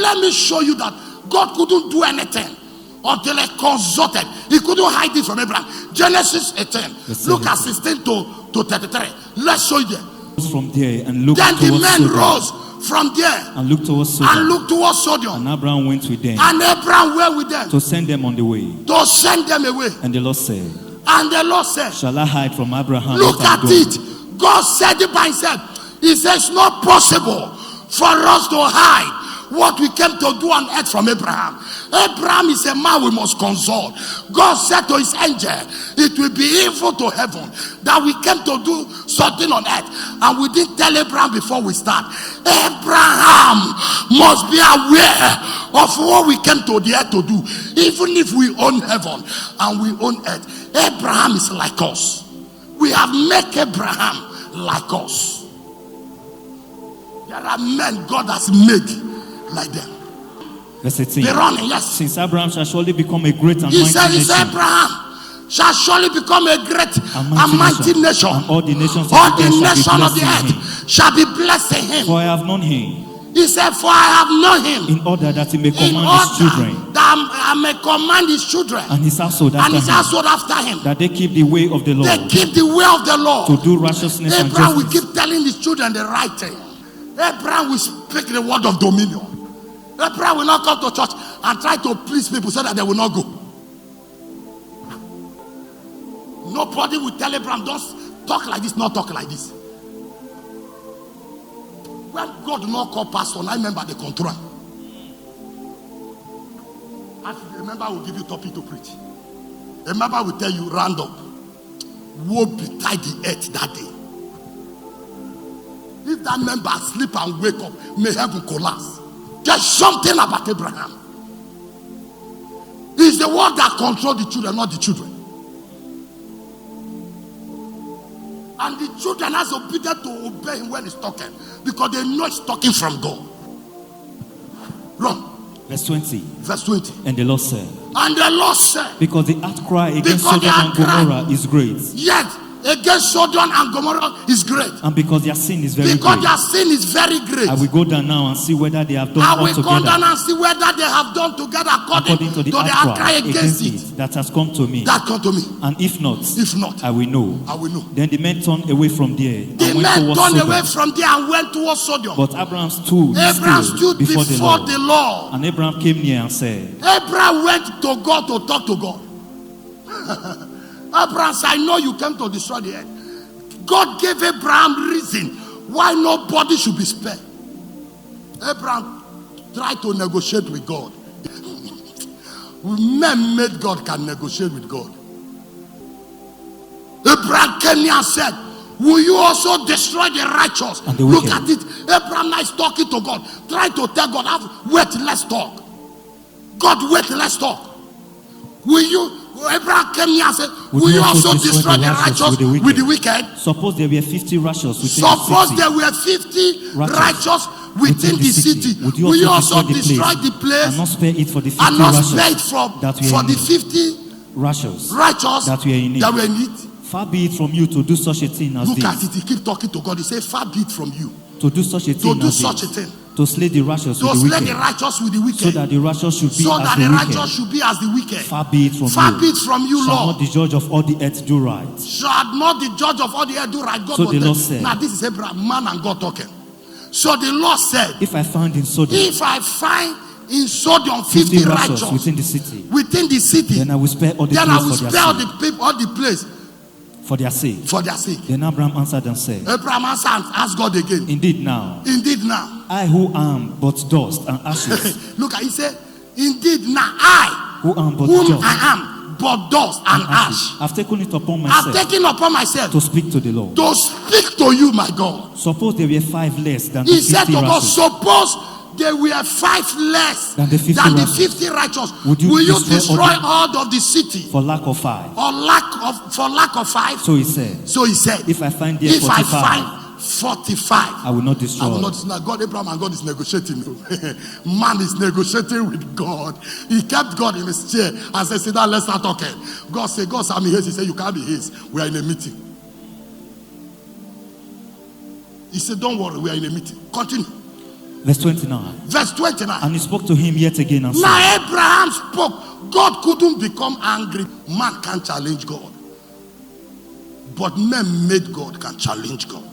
let me show you that God couldn't do anything until he consulted. He couldn't hide it from Abraham. Genesis 18. Look at 16 to 33. Let's show you there. From there and looked then the men Sodom. rose from there And looked towards Sodom. And And Abraham went with them. And Abraham went with them. To send them on the way. To send them away. And the Lord said. And the Lord said. Shall I hide from Abraham? Look at it. God said it by himself. He says it's not possible for us to hide what we came to do on earth from Abraham. Abraham is a man we must consult. God said to his angel, it will be evil to heaven that we came to do something on earth, and we didn't tell Abraham before we start. Abraham must be aware of what we came to the earth to do. Even if we own heaven and we own earth, Abraham is like us. We have made Abraham like us. There are men God has made like them. Verse 18. They're running, yes. Since Abraham shall surely become a great and mighty nation. He said, Abraham shall surely become a great and mighty nation. And all the nations of the earth shall be blessed in him. For I have known him. He said, for I have known him. In order that he may command his children. That I may command his children. And his household after him. That they keep the way of the Lord. They keep the way of the Lord. To do righteousness and justice. Abraham will keep telling his children the right thing. Abraham will speak the word of dominion. Abraham will not come to church and try to please people so that they will not go. Nobody will tell Abraham, don't talk like this, not talk like this. When God did not call pastor, I remember the control. As a member will give you topic to preach. A member will tell you, round up. Woe betide the earth that day. If that member sleep and wake up, may heaven collapse. There's something about Abraham. He's the one that controls the children, not the children. And the children has obedient to obey him when he's talking, because they know he's talking from God. Run. Verse 20. Verse 20. And the Lord said. And the Lord said. Because the outcry against Sodom and Gomorrah is great. Yet against Sodom and Gomorrah is great. And because their sin is very great. Because their sin is very great. I will go down now and see whether they have done all together. I will go down and see whether they have done together according to the outcry against it. That has come to me. That come to me. And if not, I will know. I will know. Then the men turned away from there. The men turned away from there and went towards Sodom. But Abraham stood before the Lord. And Abraham came near and said. Abraham went to God to talk to God. Abraham said, I know you came to destroy the earth. God gave Abraham reason why nobody should be spared. Abraham tried to negotiate with God. Men made God can negotiate with God. Abraham came here and said, will you also destroy the righteous? Look at it. Abraham is talking to God. Try to tell God, wait, let's talk. God, wait, let's talk. Will you? Abraham came here and said, will you also destroy the righteous with the wicked? Suppose there were 50 righteous within the city. Suppose there were 50 righteous within the city. Will you also destroy the place and not spare it for the 50 and not spare righteous it for the 50 righteous that were in it? Far be it from you to do such a thing as this. Look at it. He keep talking to God. He said, far be it from you to do such a thing as this. To slay the righteous with the wicked. So that the righteous should be as the wicked. Far be it from you, Lord. Shall not the judge of all the earth do right? Shall not the judge of all the earth do right? God so the Lord said. Now this is Abraham, man and God talking. So the Lord said, if I find in Sodom 50 righteous within the city, then I will spare all the place for their sake. Then Abraham answered and said, Abraham answered and asked God again. Indeed now, I who am but dust and ashes. Look, he said, indeed now I who am but dust and ash. I've taken it upon myself. To speak to the Lord. To speak to you, my God. Suppose there were 5 less than he the 50 said to God, righteous. Suppose there were 5 less than the 50 righteous. Will you destroy all of the city for lack of 5? For lack of 5? So he said, if I find there 45, I will not destroy. God, Abraham and God is negotiating. Man is negotiating with God. He kept God in his chair and said, sit down, let's start talking. God said, I'm his. He said, you can't be his. We are in a meeting. He said, don't worry, we are in a meeting. Continue. Verse 29. Verse 29. And he spoke to him yet again and now said, Abraham spoke. God couldn't become angry. Man can't challenge God. But men made God can challenge God.